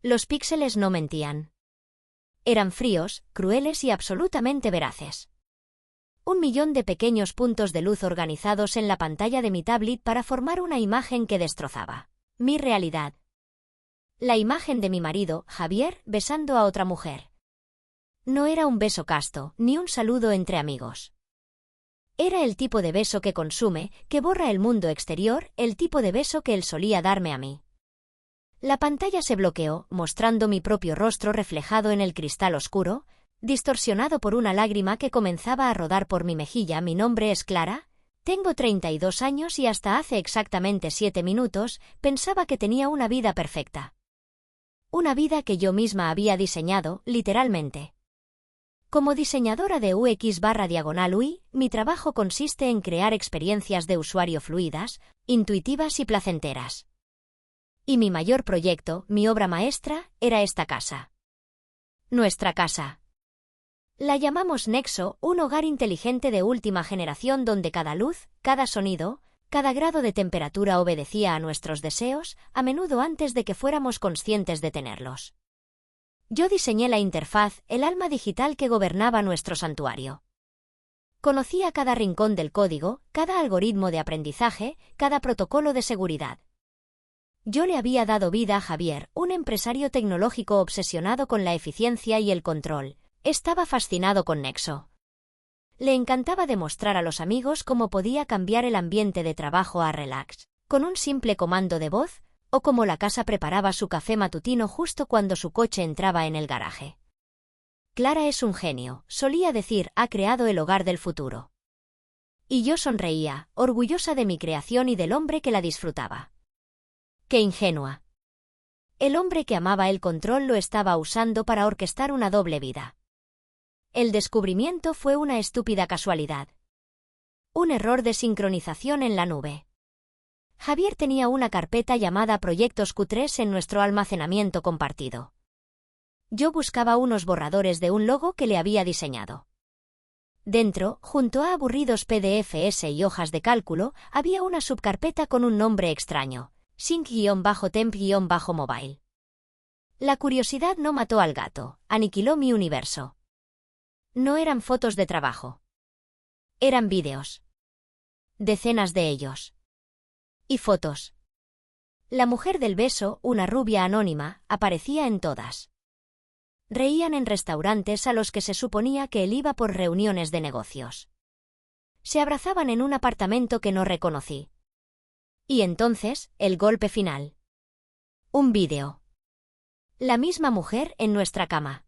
Los píxeles no mentían. Eran fríos, crueles y absolutamente veraces. 1.000.000 de pequeños puntos de luz organizados en la pantalla de mi tablet para formar una imagen que destrozaba mi realidad. La imagen de mi marido, Javier, besando a otra mujer. No era un beso casto, ni un saludo entre amigos. Era el tipo de beso que consume, que borra el mundo exterior, el tipo de beso que él solía darme a mí. La pantalla se bloqueó, mostrando mi propio rostro reflejado en el cristal oscuro, distorsionado por una lágrima que comenzaba a rodar por mi mejilla. Mi nombre es Clara, tengo 32 años y hasta hace exactamente 7 minutos pensaba que tenía una vida perfecta. Una vida que yo misma había diseñado, literalmente. Como diseñadora de UX/UI, mi trabajo consiste en crear experiencias de usuario fluidas, intuitivas y placenteras. Y mi mayor proyecto, mi obra maestra, era esta casa. Nuestra casa. La llamamos Nexo, un hogar inteligente de última generación donde cada luz, cada sonido, cada grado de temperatura obedecía a nuestros deseos, a menudo antes de que fuéramos conscientes de tenerlos. Yo diseñé la interfaz, el alma digital que gobernaba nuestro santuario. Conocía cada rincón del código, cada algoritmo de aprendizaje, cada protocolo de seguridad. Yo le había dado vida a Javier, un empresario tecnológico obsesionado con la eficiencia y el control. Estaba fascinado con Nexo. Le encantaba demostrar a los amigos cómo podía cambiar el ambiente de trabajo a relax, con un simple comando de voz, o cómo la casa preparaba su café matutino justo cuando su coche entraba en el garaje. Clara es un genio, solía decir, ha creado el hogar del futuro. Y yo sonreía, orgullosa de mi creación y del hombre que la disfrutaba. ¡Qué ingenua! El hombre que amaba el control lo estaba usando para orquestar una doble vida. El descubrimiento fue una estúpida casualidad. Un error de sincronización en la nube. Javier tenía una carpeta llamada Proyectos Q3 en nuestro almacenamiento compartido. Yo buscaba unos borradores de un logo que le había diseñado. Dentro, junto a aburridos PDFs y hojas de cálculo, había una subcarpeta con un nombre extraño, sync-temp-mobile. La curiosidad no mató al gato, aniquiló mi universo. No eran fotos de trabajo. Eran vídeos. Decenas de ellos. Y fotos. La mujer del beso, una rubia anónima, aparecía en todas. Reían en restaurantes a los que se suponía que él iba por reuniones de negocios. Se abrazaban en un apartamento que no reconocí. Y entonces, el golpe final. Un vídeo. La misma mujer en nuestra cama.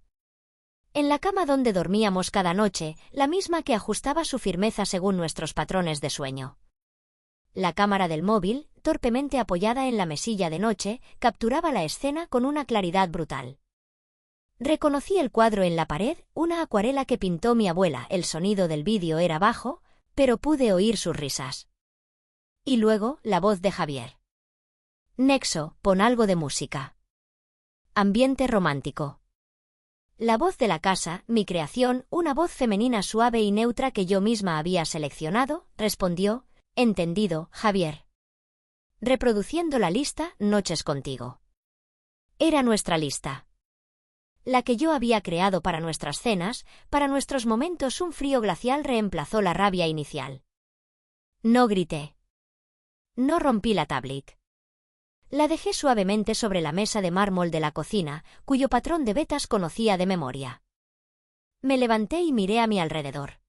En la cama donde dormíamos cada noche, la misma que ajustaba su firmeza según nuestros patrones de sueño. La cámara del móvil, torpemente apoyada en la mesilla de noche, capturaba la escena con una claridad brutal. Reconocí el cuadro en la pared, una acuarela que pintó mi abuela. El sonido del vídeo era bajo, pero pude oír sus risas. Y luego, la voz de Javier. Nexo, pon algo de música. Ambiente romántico. La voz de la casa, mi creación, una voz femenina suave y neutra que yo misma había seleccionado, respondió, entendido, Javier. Reproduciendo la lista, Noches contigo. Era nuestra lista. La que yo había creado para nuestras cenas, para nuestros momentos. Un frío glacial reemplazó la rabia inicial. No grité. No rompí la tablet. La dejé suavemente sobre la mesa de mármol de la cocina, cuyo patrón de vetas conocía de memoria. Me levanté y miré a mi alrededor.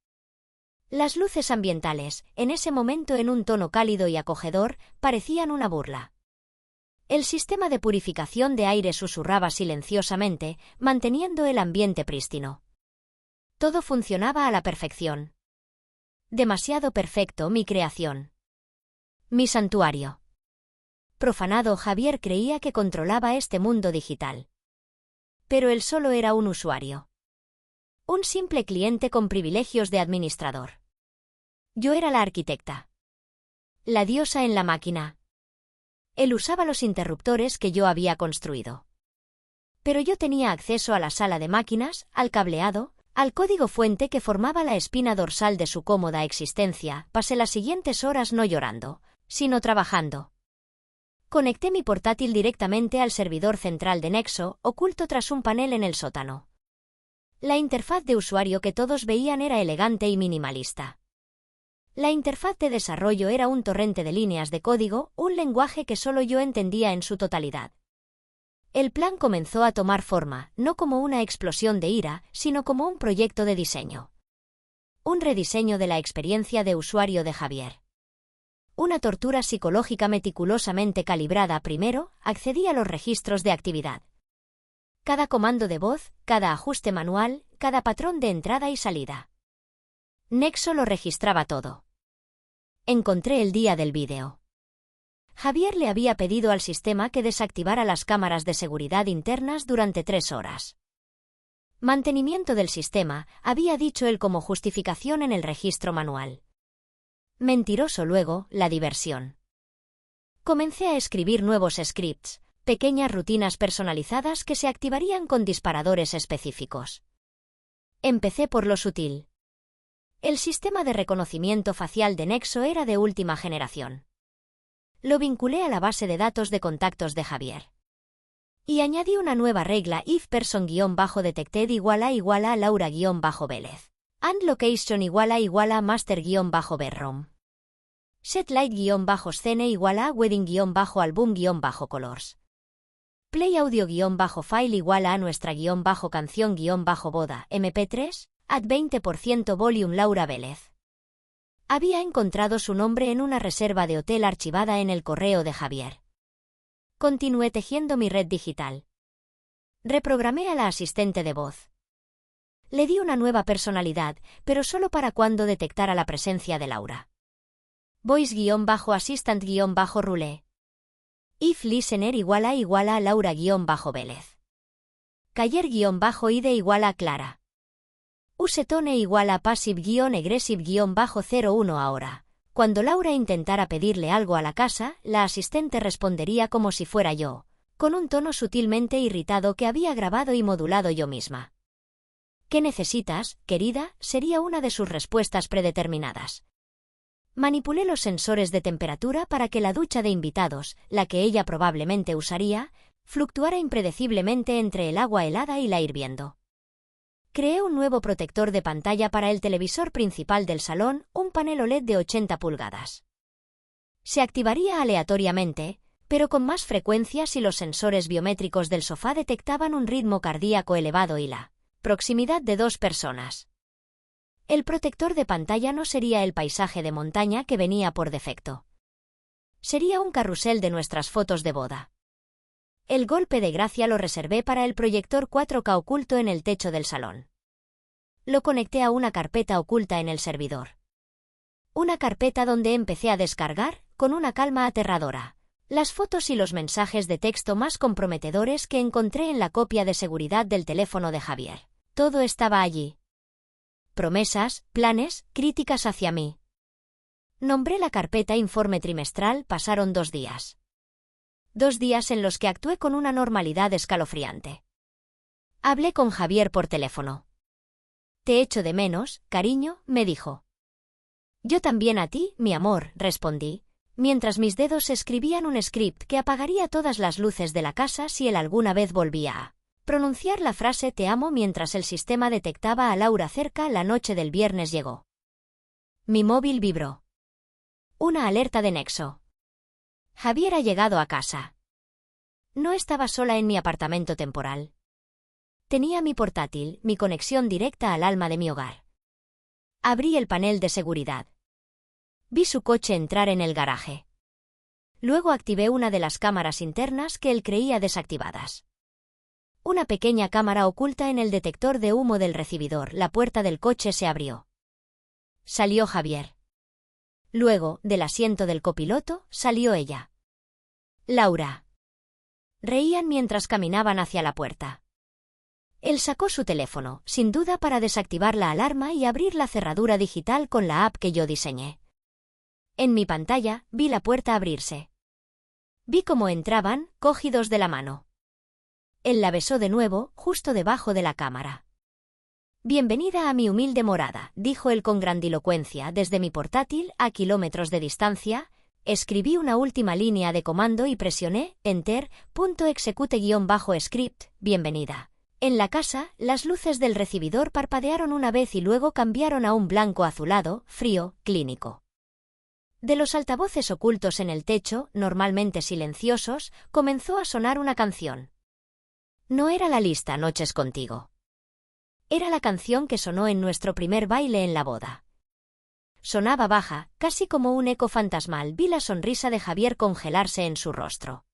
Las luces ambientales, en ese momento en un tono cálido y acogedor, parecían una burla. El sistema de purificación de aire susurraba silenciosamente, manteniendo el ambiente prístino. Todo funcionaba a la perfección. Demasiado perfecto, mi creación. Mi santuario. Profanado, Javier creía que controlaba este mundo digital. Pero él solo era un usuario. Un simple cliente con privilegios de administrador. Yo era la arquitecta. La diosa en la máquina. Él usaba los interruptores que yo había construido. Pero yo tenía acceso a la sala de máquinas, al cableado, al código fuente que formaba la espina dorsal de su cómoda existencia. Pasé las siguientes horas no llorando, sino trabajando. Conecté mi portátil directamente al servidor central de Nexo, oculto tras un panel en el sótano. La interfaz de usuario que todos veían era elegante y minimalista. La interfaz de desarrollo era un torrente de líneas de código, un lenguaje que solo yo entendía en su totalidad. El plan comenzó a tomar forma, no como una explosión de ira, sino como un proyecto de diseño. Un rediseño de la experiencia de usuario de Javier. Una tortura psicológica meticulosamente calibrada. Primero, accedí a los registros de actividad. Cada comando de voz, cada ajuste manual, cada patrón de entrada y salida. Nexo lo registraba todo. Encontré el día del vídeo. Javier le había pedido al sistema que desactivara las cámaras de seguridad internas durante 3 horas. Mantenimiento del sistema, había dicho él como justificación en el registro manual. Mentiroso. Luego, la diversión. Comencé a escribir nuevos scripts, pequeñas rutinas personalizadas que se activarían con disparadores específicos. Empecé por lo sutil. El sistema de reconocimiento facial de Nexo era de última generación. Lo vinculé a la base de datos de contactos de Javier. Y añadí una nueva regla: if person-detected igual a Laura-Vélez. And location igual a master-bedroom. Set light-scene igual a wedding-album-colors. Play audio-file igual a nuestra-canción-boda mp3, at 20% volume Laura Vélez. Había encontrado su nombre en una reserva de hotel archivada en el correo de Javier. Continué tejiendo mi red digital. Reprogramé a la asistente de voz. Le di una nueva personalidad, pero solo para cuando detectara la presencia de Laura. Voice-assistant-rule. If listener igual a Laura-Vélez. Caller-ide igual a Clara. Usetone igual a passive-aggressive-01 ahora. Cuando Laura intentara pedirle algo a la casa, la asistente respondería como si fuera yo, con un tono sutilmente irritado que había grabado y modulado yo misma. ¿Qué necesitas, querida?, sería una de sus respuestas predeterminadas. Manipulé los sensores de temperatura para que la ducha de invitados, la que ella probablemente usaría, fluctuara impredeciblemente entre el agua helada y la hirviendo. Creé un nuevo protector de pantalla para el televisor principal del salón, un panel OLED de 80 pulgadas. Se activaría aleatoriamente, pero con más frecuencia si los sensores biométricos del sofá detectaban un ritmo cardíaco elevado y la proximidad de 2 personas. El protector de pantalla no sería el paisaje de montaña que venía por defecto. Sería un carrusel de nuestras fotos de boda. El golpe de gracia lo reservé para el proyector 4K oculto en el techo del salón. Lo conecté a una carpeta oculta en el servidor. Una carpeta donde empecé a descargar, con una calma aterradora, las fotos y los mensajes de texto más comprometedores que encontré en la copia de seguridad del teléfono de Javier. Todo estaba allí. Promesas, planes, críticas hacia mí. Nombré la carpeta informe trimestral. Pasaron 2 días. 2 días en los que actué con una normalidad escalofriante. Hablé con Javier por teléfono. Te echo de menos, cariño, me dijo. Yo también a ti, mi amor, respondí, mientras mis dedos escribían un script que apagaría todas las luces de la casa si él alguna vez volvía a pronunciar la frase te amo mientras el sistema detectaba a Laura cerca. La noche del viernes llegó. Mi móvil vibró. Una alerta de Nexo. Javier ha llegado a casa. No estaba sola en mi apartamento temporal. Tenía mi portátil, mi conexión directa al alma de mi hogar. Abrí el panel de seguridad. Vi su coche entrar en el garaje. Luego activé una de las cámaras internas que él creía desactivadas. Una pequeña cámara oculta en el detector de humo del recibidor. La puerta del coche se abrió. Salió Javier. Luego, del asiento del copiloto, salió ella. Laura. Reían mientras caminaban hacia la puerta. Él sacó su teléfono, sin duda para desactivar la alarma y abrir la cerradura digital con la app que yo diseñé. En mi pantalla, vi la puerta abrirse. Vi cómo entraban, cogidos de la mano. Él la besó de nuevo, justo debajo de la cámara. Bienvenida a mi humilde morada, dijo él con grandilocuencia desde mi portátil, a kilómetros de distancia, Escribí una última línea de comando y presioné Enter. Execute-script, bienvenida. En la casa, las luces del recibidor parpadearon una vez y luego cambiaron a un blanco azulado, frío, clínico. De los altavoces ocultos en el techo, normalmente silenciosos, comenzó a sonar una canción. No era la lista Noches contigo. Era la canción que sonó en nuestro primer baile en la boda. Sonaba baja, casi como un eco fantasmal. Vi la sonrisa de Javier congelarse en su rostro.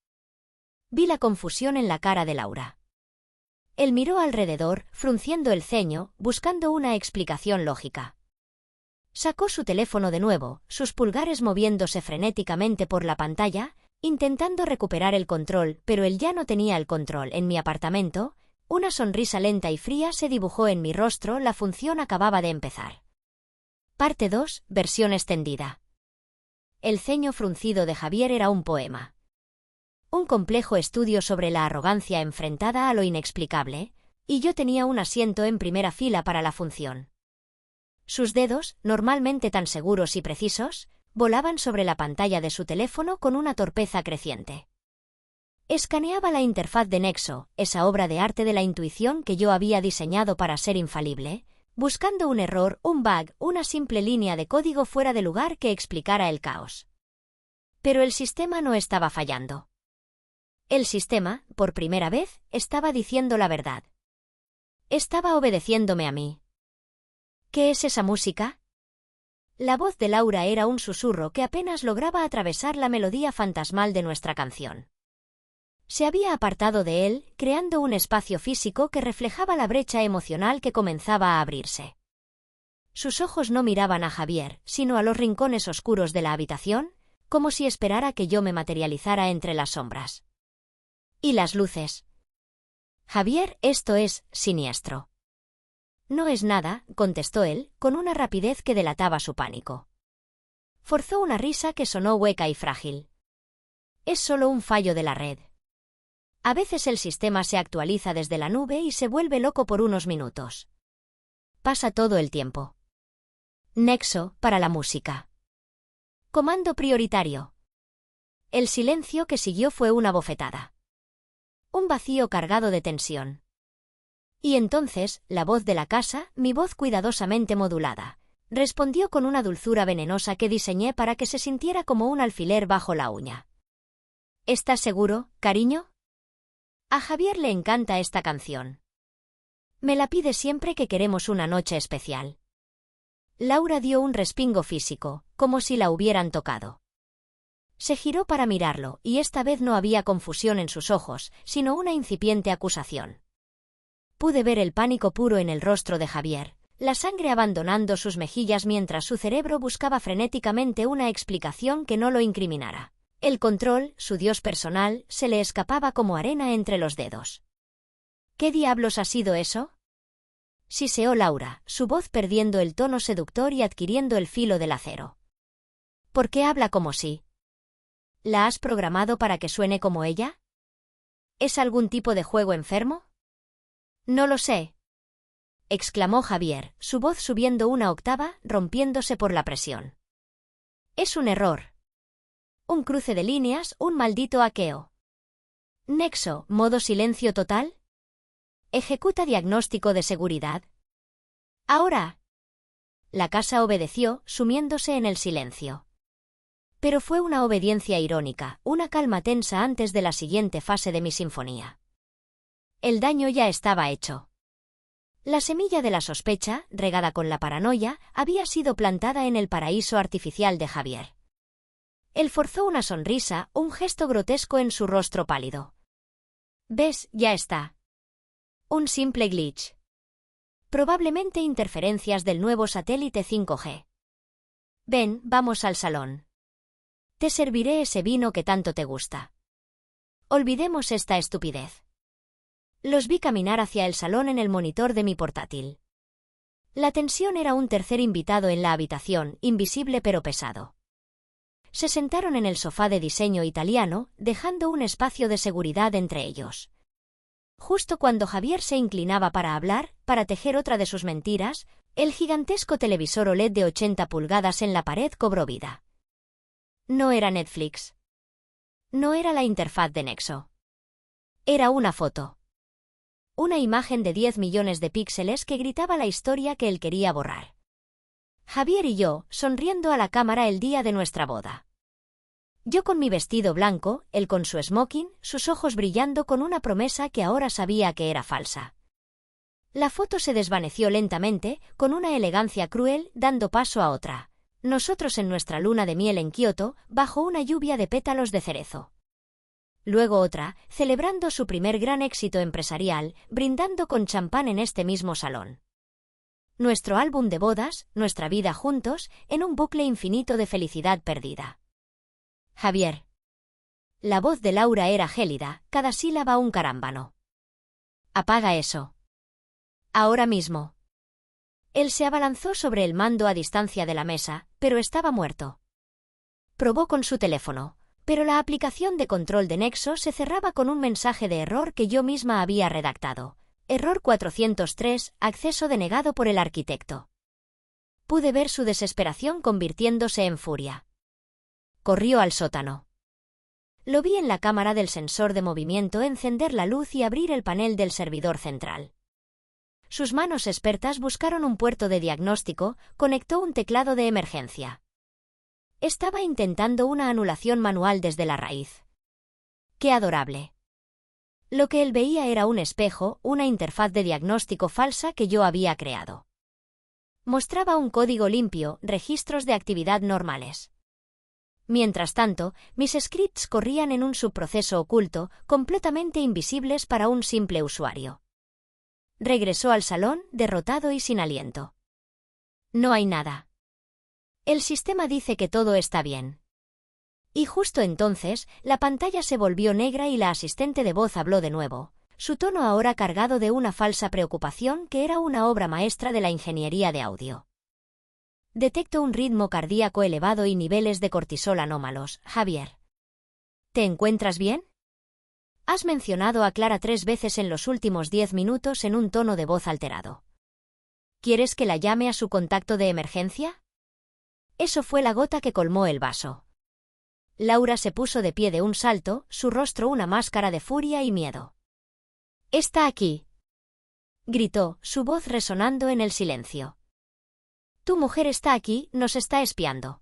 Vi la confusión en la cara de Laura. Él miró alrededor, frunciendo el ceño, buscando una explicación lógica. Sacó su teléfono de nuevo, sus pulgares moviéndose frenéticamente por la pantalla, intentando recuperar el control, pero él ya no tenía el control. En mi apartamento, una sonrisa lenta y fría se dibujó en mi rostro. La función acababa de empezar. Parte 2, versión extendida. El ceño fruncido de Javier era un poema. Un complejo estudio sobre la arrogancia enfrentada a lo inexplicable, y yo tenía un asiento en primera fila para la función. Sus dedos, normalmente tan seguros y precisos, volaban sobre la pantalla de su teléfono con una torpeza creciente. Escaneaba la interfaz de Nexo, esa obra de arte de la intuición que yo había diseñado para ser infalible, buscando un error, un bug, una simple línea de código fuera de lugar que explicara el caos. Pero el sistema no estaba fallando. El sistema, por primera vez, estaba diciendo la verdad. Estaba obedeciéndome a mí. ¿Qué es esa música? La voz de Laura era un susurro que apenas lograba atravesar la melodía fantasmal de nuestra canción. Se había apartado de él, creando un espacio físico que reflejaba la brecha emocional que comenzaba a abrirse. Sus ojos no miraban a Javier, sino a los rincones oscuros de la habitación, como si esperara que yo me materializara entre las sombras. ¿Y las luces? Javier, esto es siniestro. No es nada, contestó él, con una rapidez que delataba su pánico. Forzó una risa que sonó hueca y frágil. Es solo un fallo de la red. A veces el sistema se actualiza desde la nube y se vuelve loco por unos minutos. Pasa todo el tiempo. Nexo, para la música. Comando prioritario. El silencio que siguió fue una bofetada. Un vacío cargado de tensión. Y entonces, la voz de la casa, mi voz cuidadosamente modulada, respondió con una dulzura venenosa que diseñé para que se sintiera como un alfiler bajo la uña. ¿Estás seguro, cariño? A Javier le encanta esta canción. Me la pide siempre que queremos una noche especial. Laura dio un respingo físico, como si la hubieran tocado. Se giró para mirarlo, y esta vez no había confusión en sus ojos, sino una incipiente acusación. Pude ver el pánico puro en el rostro de Javier, la sangre abandonando sus mejillas mientras su cerebro buscaba frenéticamente una explicación que no lo incriminara. El control, su dios personal, se le escapaba como arena entre los dedos. ¿Qué diablos ha sido eso? Siseó Laura, su voz perdiendo el tono seductor y adquiriendo el filo del acero. ¿Por qué habla como si? ¿La has programado para que suene como ella? ¿Es algún tipo de juego enfermo? No lo sé, exclamó Javier, su voz subiendo una octava, rompiéndose por la presión. Es un error. Un cruce de líneas, un maldito hackeo. Nexo, modo silencio total. Ejecuta diagnóstico de seguridad. Ahora. La casa obedeció, sumiéndose en el silencio. Pero fue una obediencia irónica, una calma tensa antes de la siguiente fase de mi sinfonía. El daño ya estaba hecho. La semilla de la sospecha, regada con la paranoia, había sido plantada en el paraíso artificial de Javier. Él forzó una sonrisa, un gesto grotesco en su rostro pálido. ¿Ves? Ya está. Un simple glitch. Probablemente interferencias del nuevo satélite 5G. Ven, vamos al salón. Te serviré ese vino que tanto te gusta. Olvidemos esta estupidez. Los vi caminar hacia el salón en el monitor de mi portátil. La tensión era un tercer invitado en la habitación, invisible pero pesado. Se sentaron en el sofá de diseño italiano, dejando un espacio de seguridad entre ellos. Justo cuando Javier se inclinaba para hablar, para tejer otra de sus mentiras, el gigantesco televisor OLED de 80 pulgadas en la pared cobró vida. No era Netflix. No era la interfaz de Nexo. Era una foto. Una imagen de 10 millones de píxeles que gritaba la historia que él quería borrar. Javier y yo, sonriendo a la cámara el día de nuestra boda. Yo con mi vestido blanco, él con su smoking, sus ojos brillando con una promesa que ahora sabía que era falsa. La foto se desvaneció lentamente, con una elegancia cruel, dando paso a otra. Nosotros en nuestra luna de miel en Kioto, bajo una lluvia de pétalos de cerezo. Luego otra, celebrando su primer gran éxito empresarial, brindando con champán en este mismo salón. Nuestro álbum de bodas, nuestra vida juntos, en un bucle infinito de felicidad perdida. Javier. La voz de Laura era gélida, cada sílaba un carámbano. Apaga eso. Ahora mismo. Él se abalanzó sobre el mando a distancia de la mesa, pero estaba muerto. Probó con su teléfono, pero la aplicación de control de Nexo se cerraba con un mensaje de error que yo misma había redactado. Error 403, acceso denegado por el arquitecto. Pude ver su desesperación convirtiéndose en furia. Corrió al sótano. Lo vi en la cámara del sensor de movimiento encender la luz y abrir el panel del servidor central. Sus manos expertas buscaron un puerto de diagnóstico, conectó un teclado de emergencia. Estaba intentando una anulación manual desde la raíz. ¡Qué adorable! Lo que él veía era un espejo, una interfaz de diagnóstico falsa que yo había creado. Mostraba un código limpio, registros de actividad normales. Mientras tanto, mis scripts corrían en un subproceso oculto, completamente invisibles para un simple usuario. Regresó al salón, derrotado y sin aliento. No hay nada. El sistema dice que todo está bien. Y justo entonces, la pantalla se volvió negra y la asistente de voz habló de nuevo, su tono ahora cargado de una falsa preocupación que era una obra maestra de la ingeniería de audio. Detecto un ritmo cardíaco elevado y niveles de cortisol anómalos, Javier. ¿Te encuentras bien? Has mencionado a Clara 3 veces en los últimos 10 minutos en un tono de voz alterado. ¿Quieres que la llame a su contacto de emergencia? Eso fue la gota que colmó el vaso. Laura se puso de pie de un salto, su rostro una máscara de furia y miedo. «Está aquí», gritó, su voz resonando en el silencio. «Tu mujer está aquí, nos está espiando.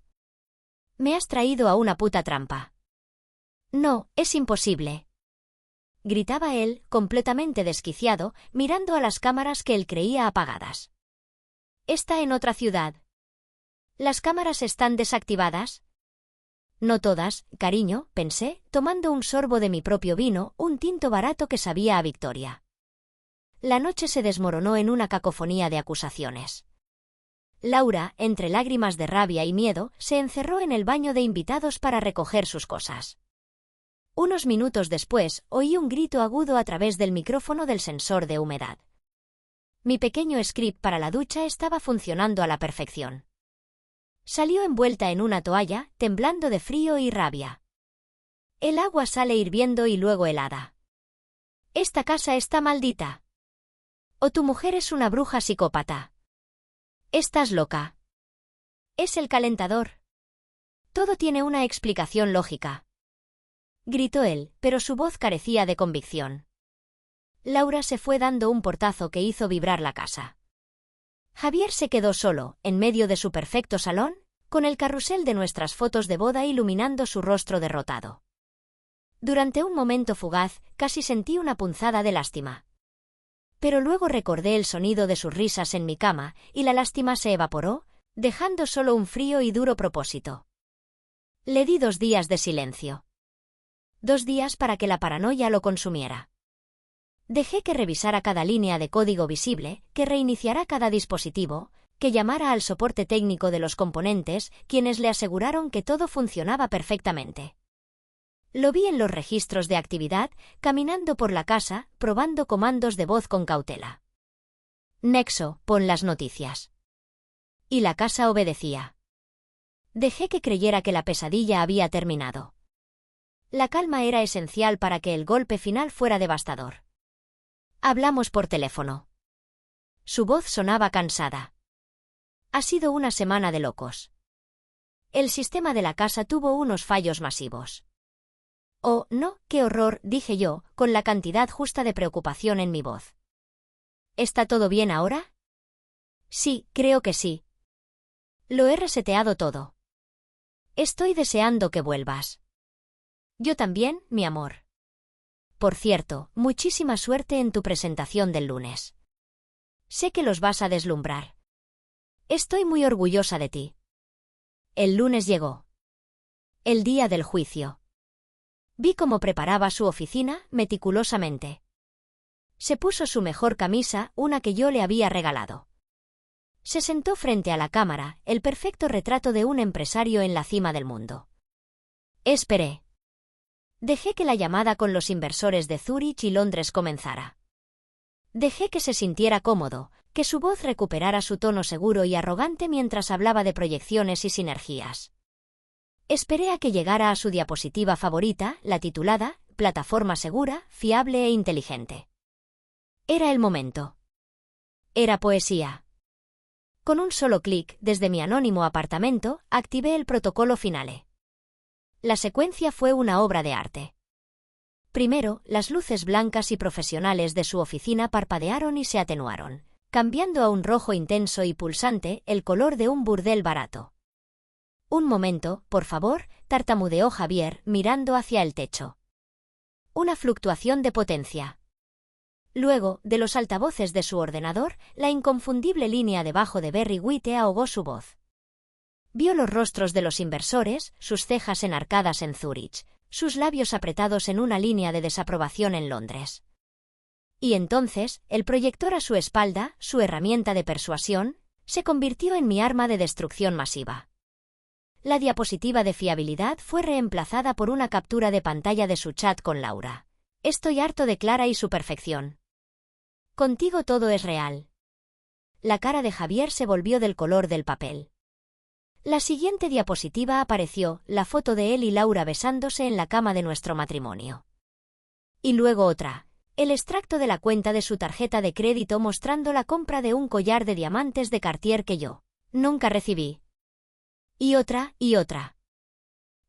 Me has traído a una puta trampa». «No, es imposible», gritaba él, completamente desquiciado, mirando a las cámaras que él creía apagadas. «Está en otra ciudad. ¿Las cámaras están desactivadas?» No todas, cariño, pensé, tomando un sorbo de mi propio vino, un tinto barato que sabía a victoria. La noche se desmoronó en una cacofonía de acusaciones. Laura, entre lágrimas de rabia y miedo, se encerró en el baño de invitados para recoger sus cosas. Unos minutos después, oí un grito agudo a través del micrófono del sensor de humedad. Mi pequeño script para la ducha estaba funcionando a la perfección. Salió envuelta en una toalla, temblando de frío y rabia. El agua sale hirviendo y luego helada. «Esta casa está maldita. O tu mujer es una bruja psicópata. Estás loca. Es el calentador. Todo tiene una explicación lógica», gritó él, pero su voz carecía de convicción. Laura se fue dando un portazo que hizo vibrar la casa. Javier se quedó solo, en medio de su perfecto salón, con el carrusel de nuestras fotos de boda iluminando su rostro derrotado. Durante un momento fugaz, casi sentí una punzada de lástima. Pero luego recordé el sonido de sus risas en mi cama, y la lástima se evaporó, dejando solo un frío y duro propósito. Le di 2 días de silencio. 2 días para que la paranoia lo consumiera. Dejé que revisara cada línea de código visible, que reiniciara cada dispositivo, que llamara al soporte técnico de los componentes, quienes le aseguraron que todo funcionaba perfectamente. Lo vi en los registros de actividad, caminando por la casa, probando comandos de voz con cautela. «Nexo, pon las noticias». Y la casa obedecía. Dejé que creyera que la pesadilla había terminado. La calma era esencial para que el golpe final fuera devastador. Hablamos por teléfono. Su voz sonaba cansada. Ha sido una semana de locos. el sistema de la casa tuvo unos fallos masivos. Oh, no, qué horror, dije yo, con la cantidad justa de preocupación en mi voz. ¿Está todo bien ahora? Sí, creo que sí. Lo he reseteado todo. Estoy deseando que vuelvas. Yo también, mi amor. Por cierto, muchísima suerte en tu presentación del lunes. Sé que los vas a deslumbrar. Estoy muy orgullosa de ti. El lunes llegó. El día del juicio. Vi cómo preparaba su oficina meticulosamente. Se puso su mejor camisa, una que yo le había regalado. Se sentó frente a la cámara, el perfecto retrato de un empresario en la cima del mundo. Esperé. Dejé que la llamada con los inversores de Zúrich y Londres comenzara. Dejé que se sintiera cómodo, que su voz recuperara su tono seguro y arrogante mientras hablaba de proyecciones y sinergias. Esperé a que llegara a su diapositiva favorita, la titulada Plataforma segura, fiable e inteligente. Era el momento. Era poesía. Con un solo clic, desde mi anónimo apartamento, activé el protocolo finale. La secuencia fue una obra de arte. Primero, las luces blancas y profesionales de su oficina parpadearon y se atenuaron, cambiando a un rojo intenso y pulsante, el color de un burdel barato. Un momento, por favor, tartamudeó Javier, mirando hacia el techo. Una fluctuación de potencia. Luego, de los altavoces de su ordenador, la inconfundible línea debajo de Barry White ahogó su voz. Vio los rostros de los inversores, sus cejas enarcadas en Zúrich, sus labios apretados en una línea de desaprobación en Londres. Y entonces, el proyector a su espalda, su herramienta de persuasión, se convirtió en mi arma de destrucción masiva. La diapositiva de fiabilidad fue reemplazada por una captura de pantalla de su chat con Laura. Estoy harto de Clara y su perfección. Contigo todo es real. La cara de Javier se volvió del color del papel. La siguiente diapositiva apareció, la foto de él y Laura besándose en la cama de nuestro matrimonio. Y luego otra, el extracto de la cuenta de su tarjeta de crédito mostrando la compra de un collar de diamantes de Cartier que yo nunca recibí. Y otra, y otra.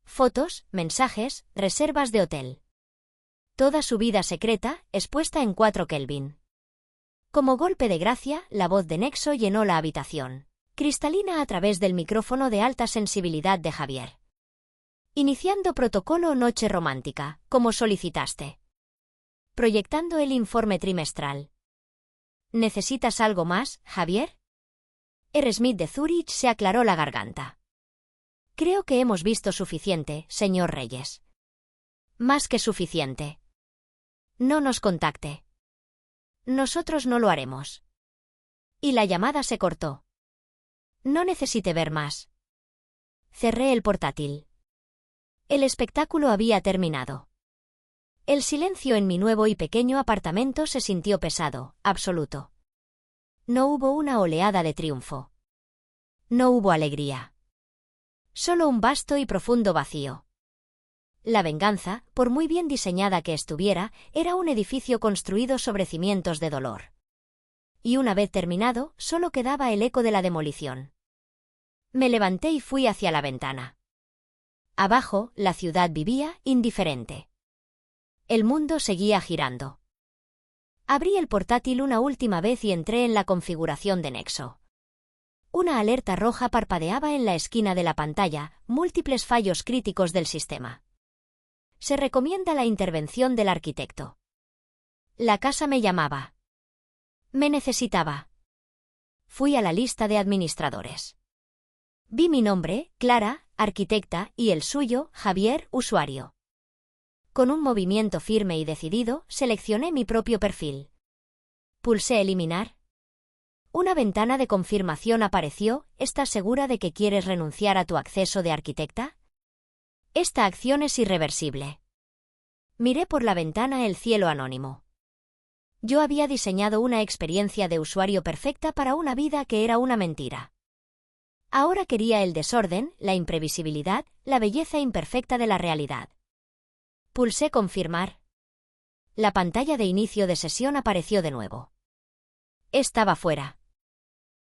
Fotos, mensajes, reservas de hotel. Toda su vida secreta, expuesta en 4 Kelvin. Como golpe de gracia, la voz de Nexo llenó la habitación, cristalina a través del micrófono de alta sensibilidad de Javier. Iniciando protocolo Noche Romántica, como solicitaste. Proyectando el informe trimestral. ¿Necesitas algo más, Javier? R. Smith de Zúrich se aclaró la garganta. Creo que hemos visto suficiente, señor Reyes. Más que suficiente. No nos contacte. Nosotros no lo haremos. Y la llamada se cortó. No necesité ver más. Cerré el portátil. El espectáculo había terminado. El silencio en mi nuevo y pequeño apartamento se sintió pesado, absoluto. No hubo una oleada de triunfo. No hubo alegría. Solo un vasto y profundo vacío. La venganza, por muy bien diseñada que estuviera, era un edificio construido sobre cimientos de dolor. Y una vez terminado, solo quedaba el eco de la demolición. Me levanté y fui hacia la ventana. Abajo, la ciudad vivía, indiferente. El mundo seguía girando. Abrí el portátil una última vez y entré en la configuración de Nexo. Una alerta roja parpadeaba en la esquina de la pantalla, múltiples fallos críticos del sistema. Se recomienda la intervención del arquitecto. La casa me llamaba. Me necesitaba. Fui a la lista de administradores. Vi mi nombre, Clara, arquitecta, y el suyo, Javier, usuario. Con un movimiento firme y decidido, seleccioné mi propio perfil. Pulsé eliminar. Una ventana de confirmación apareció. ¿Estás segura de que quieres renunciar a tu acceso de arquitecta? Esta acción es irreversible. Miré por la ventana el cielo anónimo. Yo había diseñado una experiencia de usuario perfecta para una vida que era una mentira. Ahora quería el desorden, la imprevisibilidad, la belleza imperfecta de la realidad. Pulsé confirmar. La pantalla de inicio de sesión apareció de nuevo. Estaba fuera.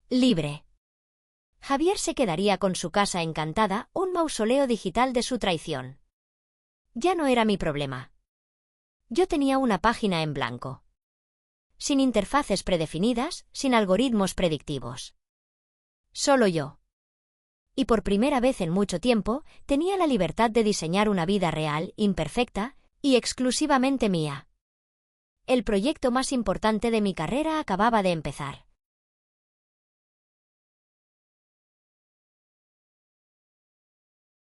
Libre. Javier se quedaría con su casa encantada, un mausoleo digital de su traición. Ya no era mi problema. Yo tenía una página en blanco. Sin interfaces predefinidas, sin algoritmos predictivos. Solo yo. Y por primera vez en mucho tiempo, tenía la libertad de diseñar una vida real, imperfecta, y exclusivamente mía. El proyecto más importante de mi carrera acababa de empezar.